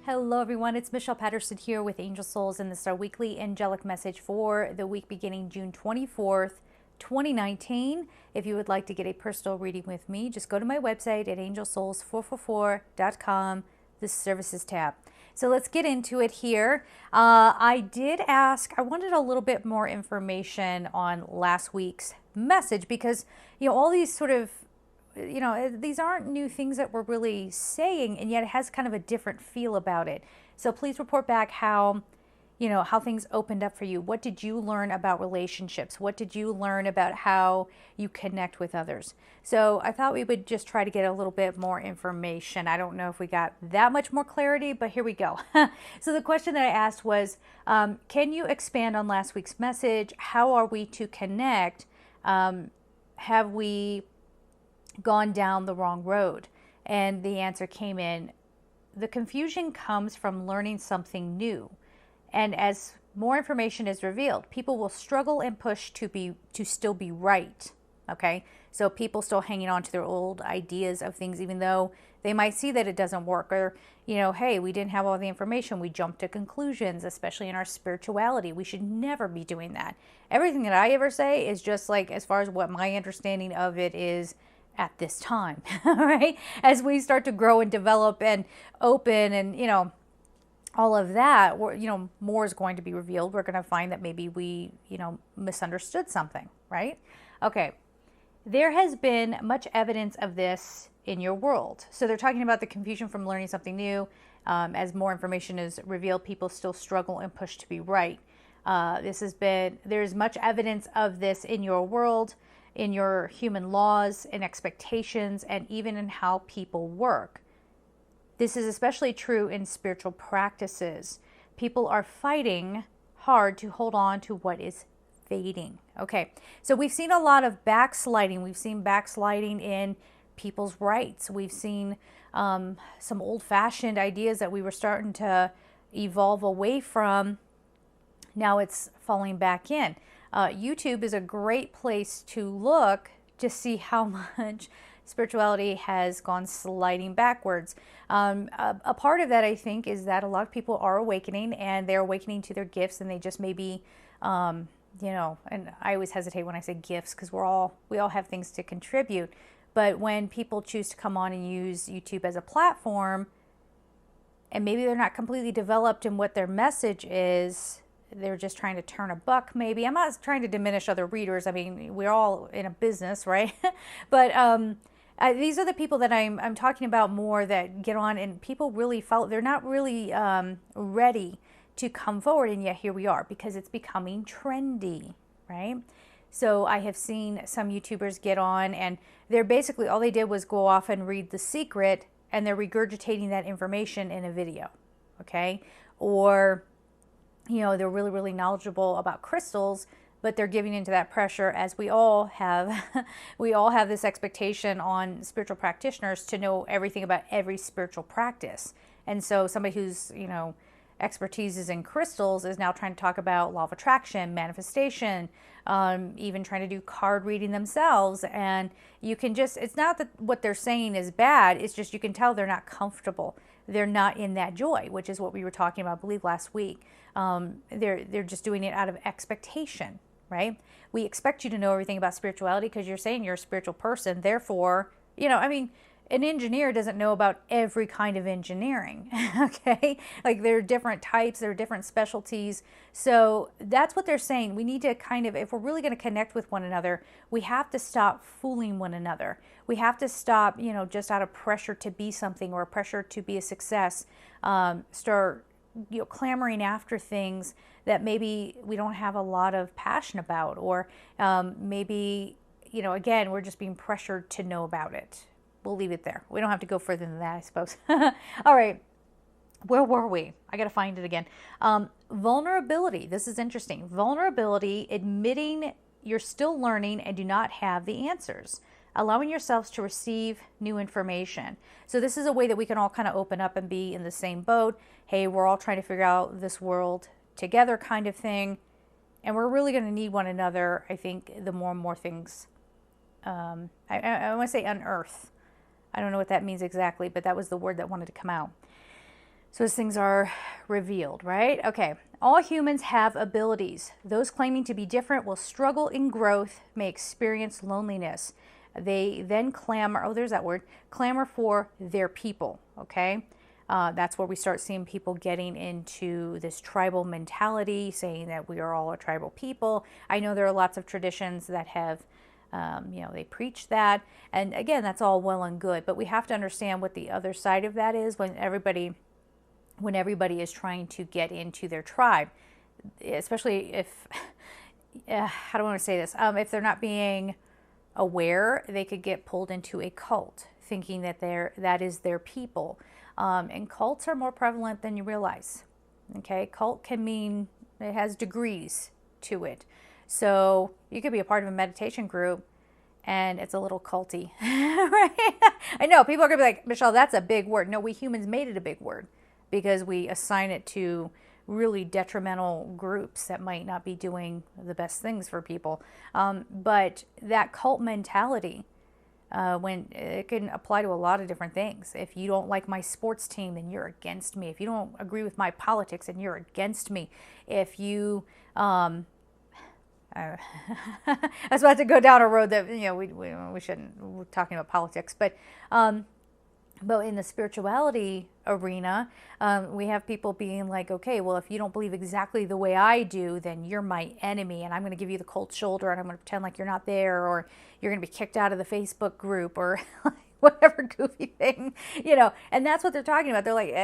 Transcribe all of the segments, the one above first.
Hello everyone, it's Michelle Patterson here with Angel Souls, and this is our weekly angelic message for the week beginning June 24th, 2019. If you would like to get a personal reading with me, just go to my website at angelsouls444.com, the services tab. So let's get into it here. I wanted a little bit more information on last week's message because, all these sort of these aren't new things that we're really saying, and yet it has kind of a different feel about it. So please report back how things opened up for you. What did you learn about relationships? What did you learn about how you connect with others? So I thought we would just try to get a little bit more information. I don't know if we got that much more clarity, but here we go. So the question that I asked was, can you expand on last week's message? How are we to connect? Have we gone down the wrong road? And the answer came in, the confusion comes from learning something new. And as more information is revealed, people will struggle and push to still be right. Okay? So people still hanging on to their old ideas of things, even though they might see that it doesn't work, or, hey, we didn't have all the information. We jumped to conclusions, especially in our spirituality. We should never be doing that. Everything that I ever say is just like, as far as what my understanding of it is at this time, right? As we start to grow and develop and open and, all of that, more is going to be revealed. We're going to find that maybe we, misunderstood something, right? Okay. There has been much evidence of this in your world. So they're talking about the confusion from learning something new. As more information is revealed, people still struggle and push to be right. There's much evidence of this in your world, in your human laws and expectations, and even in how people work. This is especially true in spiritual practices. People are fighting hard to hold on to what is fading. Okay, so we've seen a lot of backsliding. We've seen backsliding in people's rights. We've seen some old-fashioned ideas that we were starting to evolve away from. Now it's falling back in. YouTube is a great place to look to see how much spirituality has gone sliding backwards. A part of that, I think, is that a lot of people are awakening, and they're awakening to their gifts, and they just maybe, and I always hesitate when I say gifts because we all have things to contribute. But when people choose to come on and use YouTube as a platform, and maybe they're not completely developed in what their message is, they're just trying to turn a buck maybe. I'm not trying to diminish other readers. I mean, we're all in a business, right? But these are the people that I'm talking about more, that get on and people really follow. They're not really ready to come forward, and yet here we are because it's becoming trendy, right? So I have seen some YouTubers get on, and they're basically, all they did was go off and read The Secret, and they're regurgitating that information in a video, okay? Or they're really, really knowledgeable about crystals, but they're giving into that pressure, as we all have. We all have this expectation on spiritual practitioners to know everything about every spiritual practice. And so somebody whose, expertise is in crystals is now trying to talk about law of attraction, manifestation, even trying to do card reading themselves. And you can just, it's not that what they're saying is bad, it's just you can tell they're not comfortable. They're not in that joy, which is what we were talking about, I believe, last week. They're just doing it out of expectation, right? We expect you to know everything about spirituality because you're saying you're a spiritual person. Therefore, an engineer doesn't know about every kind of engineering, okay? Like, there are different types, there are different specialties. So that's what they're saying. We need to if we're really going to connect with one another, we have to stop fooling one another. We have to stop, just out of pressure to be something or pressure to be a success, start, clamoring after things that maybe we don't have a lot of passion about, or maybe, again, we're just being pressured to know about it. We'll leave it there. We don't have to go further than that, I suppose. All right. Where were we? I got to find it again. Vulnerability. This is interesting. Vulnerability, admitting you're still learning and do not have the answers. Allowing yourselves to receive new information. So this is a way that we can all kind of open up and be in the same boat. Hey, we're all trying to figure out this world together kind of thing. And we're really going to need one another, I think, the more and more things, I want to say unearth. I don't know what that means exactly, but that was the word that wanted to come out. So as things are revealed, right? Okay. All humans have abilities. Those claiming to be different will struggle in growth, may experience loneliness. They then clamor, oh, there's that word, clamor for their people, okay? That's where we start seeing people getting into this tribal mentality, saying that we are all a tribal people. I know there are lots of traditions that have, they preach that. And again, that's all well and good, but we have to understand what the other side of that is when everybody is trying to get into their tribe, especially if, how do I want to say this? If they're not being aware, they could get pulled into a cult, thinking that that is their people. And cults are more prevalent than you realize. Okay, cult can mean it has degrees to it. So you could be a part of a meditation group and it's a little culty, right? I know people are gonna be like, Michelle, that's a big word. No, we humans made it a big word because we assign it to really detrimental groups that might not be doing the best things for people. But that cult mentality, when it can apply to a lot of different things. If you don't like my sports team, then you're against me. If you don't agree with my politics, then you're against me. If you, I was about to go down a road that we shouldn't. We're talking about politics, but in the spirituality arena, we have people being like, okay, well, if you don't believe exactly the way I do, then you're my enemy, and I'm going to give you the cold shoulder, and I'm going to pretend like you're not there, or you're going to be kicked out of the Facebook group, or whatever goofy thing, and that's what they're talking about. They're like,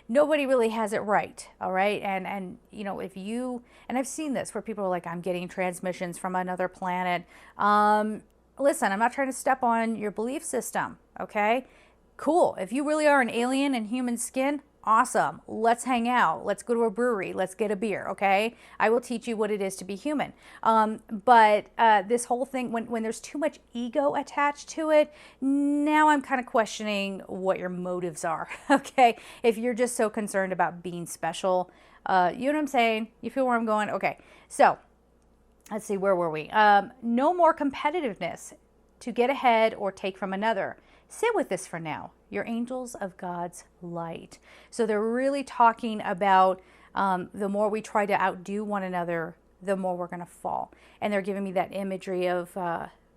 nobody really has it right, all right? And if you, and I've seen this where people are like, I'm getting transmissions from another planet. Listen, I'm not trying to step on your belief system, okay? Cool. If you really are an alien in human skin, awesome. Let's hang out. Let's go to a brewery. Let's get a beer, okay? I will teach you what it is to be human. But this whole thing, when there's too much ego attached to it, now I'm kind of questioning what your motives are, okay? If you're just so concerned about being special, you know what I'm saying? You feel where I'm going? Okay. So let's see, where were we? No more competitiveness to get ahead or take from another. Sit with this for now. You're angels of God's light. So they're really talking about the more we try to outdo one another, the more we're going to fall. And they're giving me that imagery of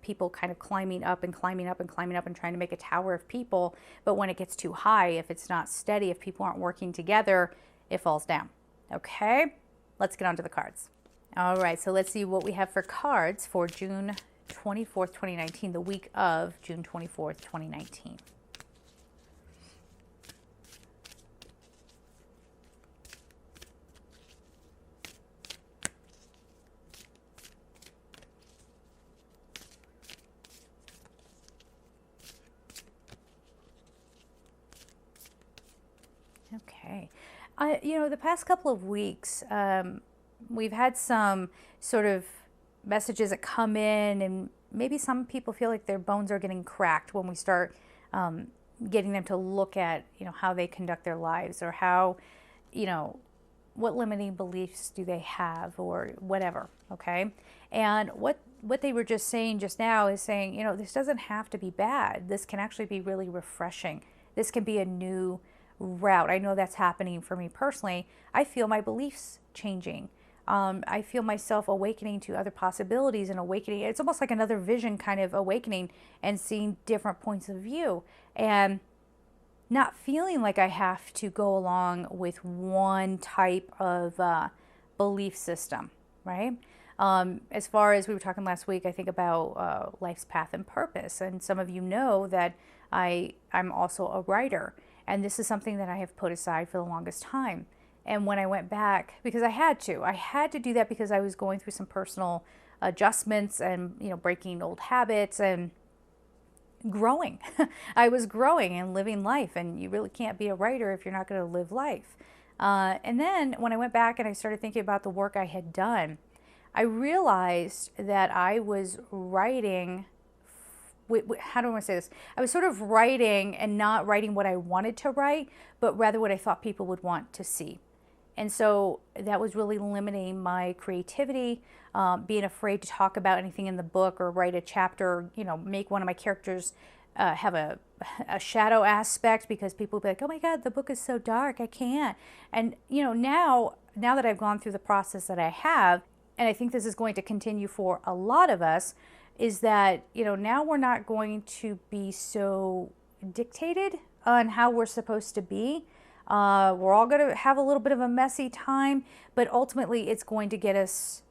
people kind of climbing up and climbing up and climbing up and trying to make a tower of people. But when it gets too high, if it's not steady, if people aren't working together, it falls down. Okay, let's get on to the cards. All right, so let's see what we have for cards for June 24th, 2019, the week of June 24th, 2019. Okay. The past couple of weeks, we've had some sort of messages that come in, and maybe some people feel like their bones are getting cracked when we start getting them to look at how they conduct their lives, or how what limiting beliefs do they have, or whatever. Okay, and what they were just saying just now is saying, this doesn't have to be bad. This can actually be really refreshing. This can be a new route. I know that's happening for me personally. I feel my beliefs changing. I feel myself awakening to other possibilities and awakening. It's almost like another vision kind of awakening and seeing different points of view, and not feeling like I have to go along with one type of belief system, right? As far as we were talking last week, I think about life's path and purpose. And some of you know that I'm also a writer. And this is something that I have put aside for the longest time. And when I went back, because I had to do that because I was going through some personal adjustments and, breaking old habits and growing. I was growing and living life, and you really can't be a writer if you're not going to live life. And then when I went back and I started thinking about the work I had done, I realized that I was writing, how do I want to say this? I was sort of writing and not writing what I wanted to write, but rather what I thought people would want to see. And so that was really limiting my creativity, being afraid to talk about anything in the book or write a chapter, make one of my characters have a shadow aspect, because people will be like, oh my God, the book is so dark, I can't. And now that I've gone through the process that I have, and I think this is going to continue for a lot of us, is that now we're not going to be so dictated on how we're supposed to be. We're all going to have a little bit of a messy time, but ultimately it's going to get us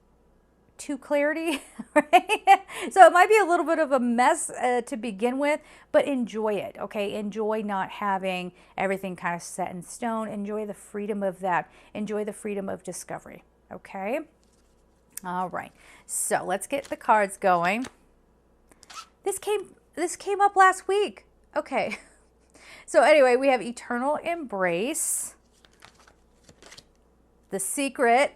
to clarity, right? So it might be a little bit of a mess to begin with, but enjoy it, okay? Enjoy not having everything kind of set in stone. Enjoy the freedom of that. Enjoy the freedom of discovery, okay? All right, so let's get the cards going. This came up last week. Okay, so anyway, we have Eternal Embrace, The Secret.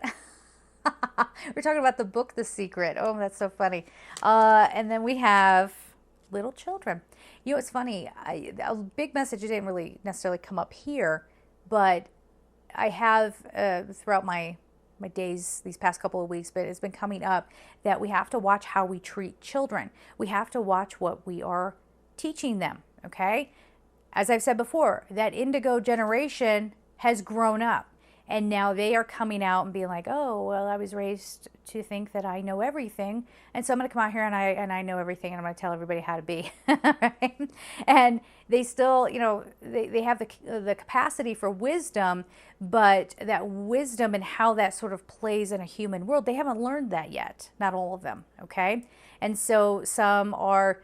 We're talking about the book, The Secret. Oh, that's so funny. And then we have Little Children. It's funny. A big message didn't really necessarily come up here, but I have throughout my days these past couple of weeks, but it's been coming up that we have to watch how we treat children. We have to watch what we are teaching them, okay? As I've said before, that indigo generation has grown up. And now they are coming out and being like, oh, well, I was raised to think that I know everything. And so I'm going to come out here and I know everything, and I'm going to tell everybody how to be. Right? And they still, they have the capacity for wisdom, but that wisdom and how that sort of plays in a human world, they haven't learned that yet. Not all of them. Okay. And so some are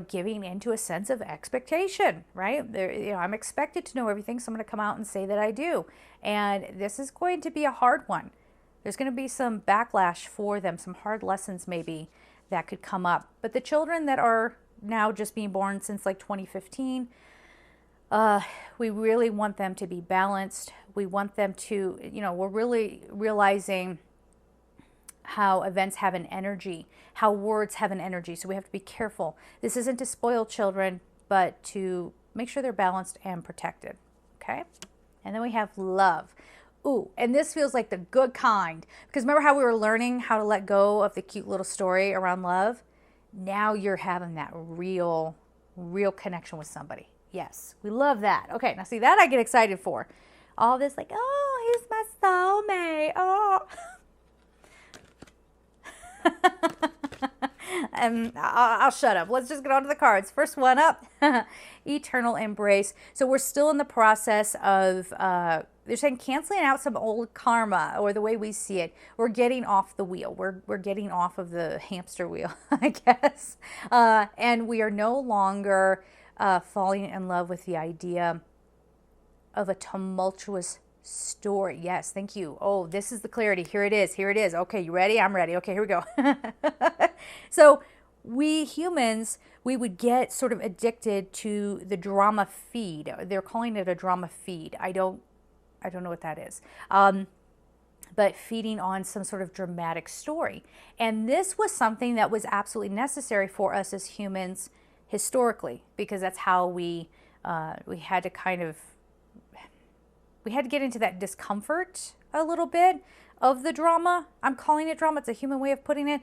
giving into a sense of expectation, right? I'm expected to know everything, so I'm going to come out and say that I do. And this is going to be a hard one. There's going to be some backlash for them, some hard lessons maybe that could come up. But the children that are now just being born since like 2015, we really want them to be balanced. We want them to, we're really realizing how events have an energy, how words have an energy. So we have to be careful. This isn't to spoil children, but to make sure they're balanced and protected. Okay? And then we have love. Ooh, and this feels like the good kind. Because remember how we were learning how to let go of the cute little story around love? Now you're having that real connection with somebody. Yes, we love that. Okay, now see, that I get excited for. All this like, oh, he's my soulmate. Oh. I'll shut up. Let's just get on to the cards. First one up, Eternal Embrace. So we're still in the process of, they're saying canceling out some old karma, or the way we see it. We're getting off the wheel. We're getting off of the hamster wheel, I guess. And we are no longer falling in love with the idea of a tumultuous story. Yes, thank you. Oh, this is the clarity. Here it is. Here it is. Okay, you ready? I'm ready. Okay, here we go. So we humans, we would get sort of addicted to the drama feed. They're calling it a drama feed. I don't know what that is. But feeding on some sort of dramatic story. And this was something that was absolutely necessary for us as humans historically, because that's how we had to get into that discomfort a little bit of the drama. I'm calling it drama. It's a human way of putting it.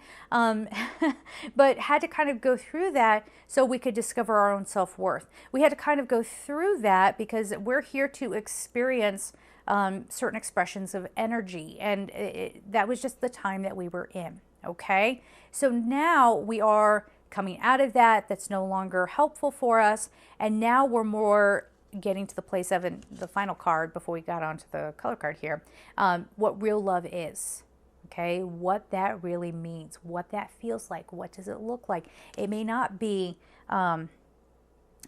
But had to kind of go through that so we could discover our own self-worth. We had to kind of go through that because we're here to experience certain expressions of energy. And that was just the time that we were in. Okay? So now we are coming out of that. That's no longer helpful for us. And now we're more getting to the place of the final card before we got onto the color card here, what real love is, okay? What that really means, what that feels like, what does it look like? It may not be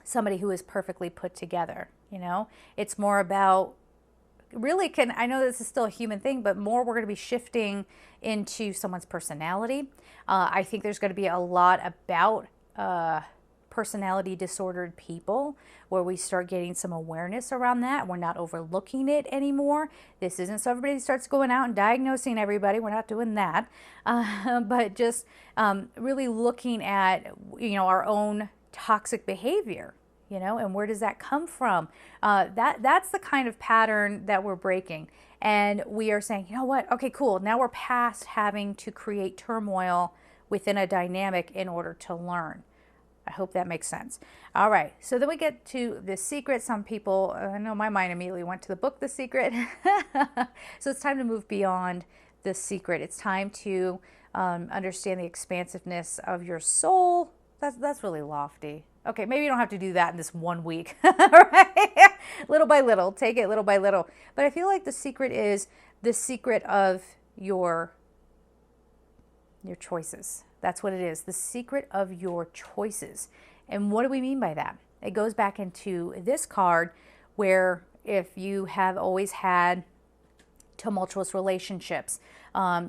somebody who is perfectly put together, It's more about, I know this is still a human thing, but more we're going to be shifting into someone's personality. I think there's going to be a lot about personality disordered people, where we start getting some awareness around that. We're not overlooking it anymore. This isn't so everybody starts going out and diagnosing everybody. We're not doing that. But just really looking at, our own toxic behavior, and where does that come from? That's the kind of pattern that we're breaking. And we are saying, you know what? Okay, cool. Now we're past having to create turmoil within a dynamic in order to learn. I hope that makes sense. All right, so then we get to The Secret. Some people, I know my mind immediately went to the book The Secret. So it's time to move beyond The Secret. It's time to understand the expansiveness of your soul. That's really lofty. Okay, maybe you don't have to do that in this 1 week, right? Little by little, take it little by little. But I feel like The Secret is the secret of your choices. That's what it is, the secret of your choices. And what do we mean by that? It goes back into this card where if you have always had tumultuous relationships,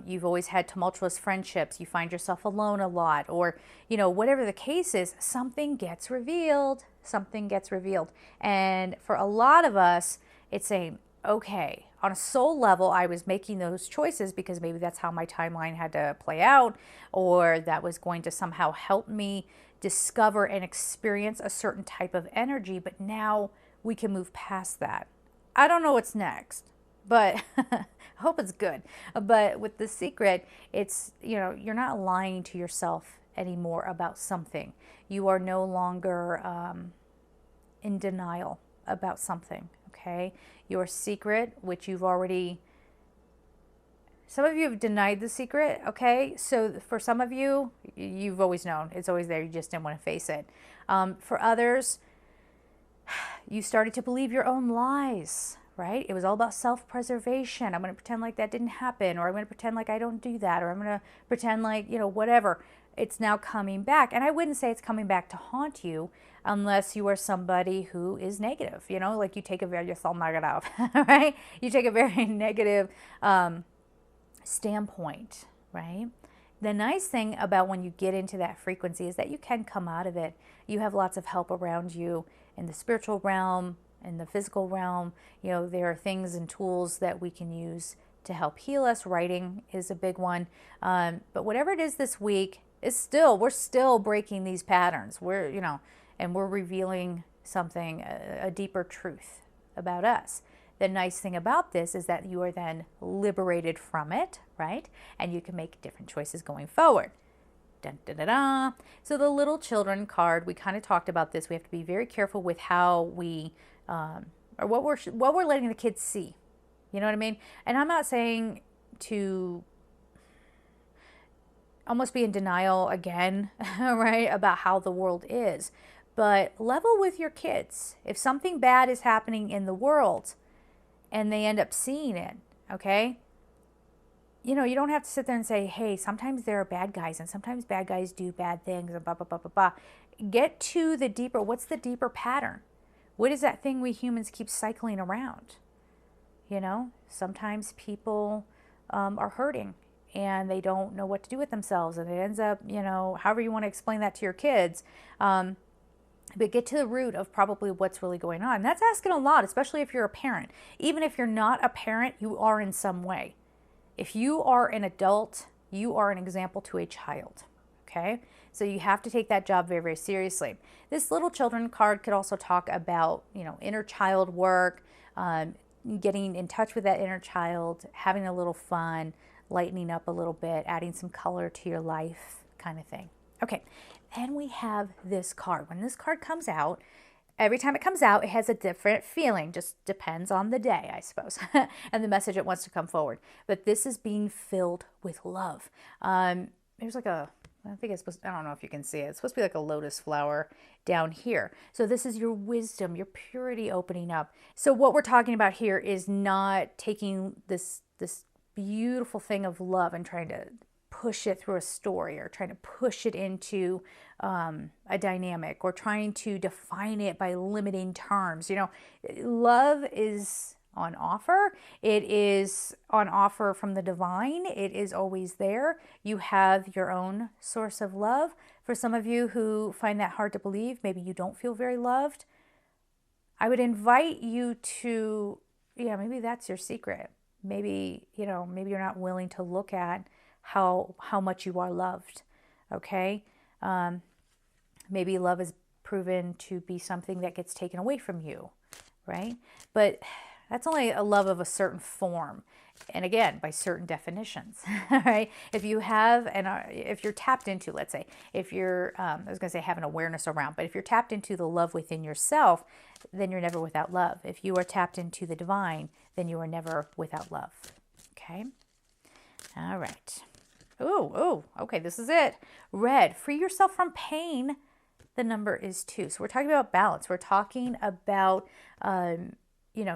you've always had tumultuous friendships, you find yourself alone a lot, or whatever the case is, something gets revealed. Something gets revealed. And for a lot of us, it's saying, okay, on a soul level, I was making those choices because maybe that's how my timeline had to play out, or that was going to somehow help me discover and experience a certain type of energy. But now we can move past that. I don't know what's next, but I hope it's good. But with The Secret, it's, you're not lying to yourself anymore about something. You are no longer in denial about something, okay? Your secret, which you've already, some of you have denied the secret, okay? So for some of you, you've always known. It's always there. You just didn't want to face it. For others, you started to believe your own lies, right? It was all about self-preservation. I'm going to pretend like that didn't happen, or I'm going to pretend like I don't do that, or I'm going to pretend like, whatever. It's now coming back. And I wouldn't say it's coming back to haunt you unless you are somebody who is negative, like you take a very, you're so negative, right? You take a very negative standpoint, right? The nice thing about when you get into that frequency is that you can come out of it. You have lots of help around you in the spiritual realm, in the physical realm. There are things and tools that we can use to help heal us. Writing is a big one. But whatever it is this week, we're still breaking these patterns. And we're revealing something, a deeper truth about us. The nice thing about this is that you are then liberated from it, right? And you can make different choices going forward. Dun, dun, dun, dun. So the little children card, we kind of talked about this. We have to be very careful with how we, or what we're letting the kids see. You know what I mean? And I'm not saying to almost be in denial again, right, about how the world is. But level with your kids. If something bad is happening in the world and they end up seeing it, okay, you don't have to sit there and say, hey, sometimes there are bad guys and sometimes bad guys do bad things and blah, blah, blah, blah, blah. Get to the deeper, what's the deeper pattern? What is that thing we humans keep cycling around? Sometimes people are hurting and they don't know what to do with themselves, and it ends up, however you want to explain that to your kids. But get to the root of probably what's really going on. And that's asking a lot, especially if you're a parent. Even if you're not a parent, you are in some way. If you are an adult, you are an example to a child, okay? So you have to take that job very, very seriously. This little children card could also talk about, inner child work, getting in touch with that inner child, having a little fun, lightening up a little bit, adding some color to your life, kind of thing. Okay, then we have this card. When this card comes out, every time it comes out, it has a different feeling. Just depends on the day, I suppose, and the message it wants to come forward. But this is being filled with love. There's like I don't know if you can see it. It's supposed to be like a lotus flower down here. So this is your wisdom, your purity opening up. So what we're talking about here is not taking this beautiful thing of love and trying to push it through a story, or trying to push it into a dynamic, or trying to define it by limiting terms. Love is on offer. It is on offer from the divine. It is always there. You have your own source of love. For some of you who find that hard to believe, maybe you don't feel very loved, I would invite you to, maybe that's your secret. Maybe you're not willing to look at how much you are loved, okay? Maybe love is proven to be something that gets taken away from you, right? But That's only a love of a certain form. And again, by certain definitions, all right? If you have, if you're tapped into, let's say, if you're, I was going to say have an awareness around, but if you're tapped into the love within yourself, then you're never without love. If you are tapped into the divine, then you are never without love, okay? All right. Oh, okay, this is it. Red, free yourself from pain. The number is 2. So we're talking about balance. We're talking about,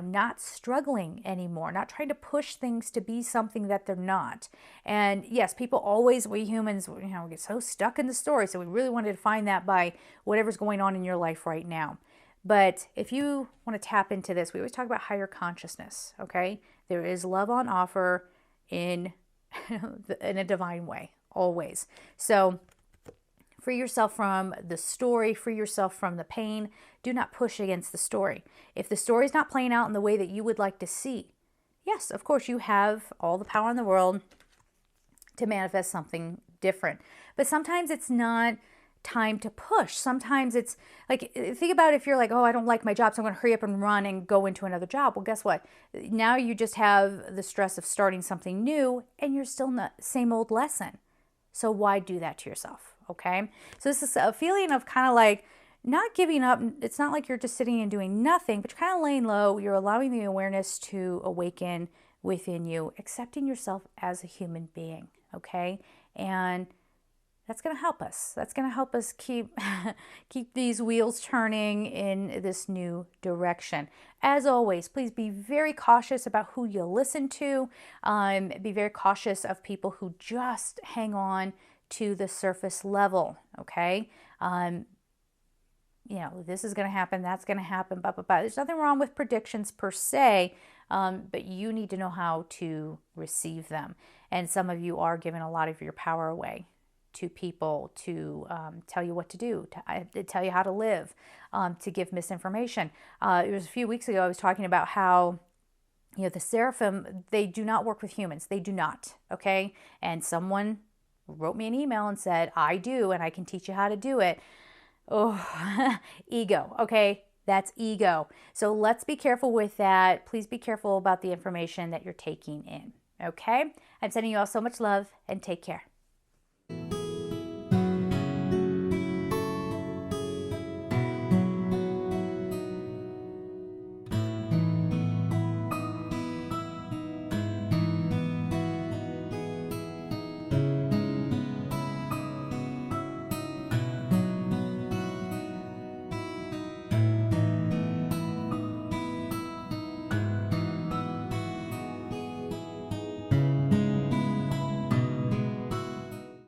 not struggling anymore, not trying to push things to be something that they're not. And yes, we humans, get so stuck in the story. So we really want to define that by whatever's going on in your life right now. But if you want to tap into this, we always talk about higher consciousness, okay? There is love on offer in a divine way, always. So free yourself from the story, free yourself from the pain. Do not push against the story. If the story is not playing out in the way that you would like to see, yes, of course, you have all the power in the world to manifest something different. But sometimes it's not time to push. Sometimes it's like, think about if you're like, oh, I don't like my job, so I'm going to hurry up and run and go into another job. Well, guess what? Now you just have the stress of starting something new and you're still in the same old lesson. So why do that to yourself? Okay. So this is a feeling of kind of like not giving up. It's not like you're just sitting and doing nothing, but you're kind of laying low. You're allowing the awareness to awaken within you, accepting yourself as a human being. Okay. And that's going to help us. That's going to help us keep these wheels turning in this new direction. As always, please be very cautious about who you listen to. Be very cautious of people who just hang on to the surface level. Okay. This is going to happen. That's going to happen. Blah, blah, blah. There's nothing wrong with predictions per se, but you need to know how to receive them. And some of you are giving a lot of your power away to people to tell you what to do, to tell you how to live, to give misinformation. It was a few weeks ago I was talking about how, the seraphim, they do not work with humans. They do not, okay? And someone wrote me an email and said, I do, and I can teach you how to do it. Oh, ego, okay? That's ego. So let's be careful with that. Please be careful about the information that you're taking in, okay? I'm sending you all so much love and take care.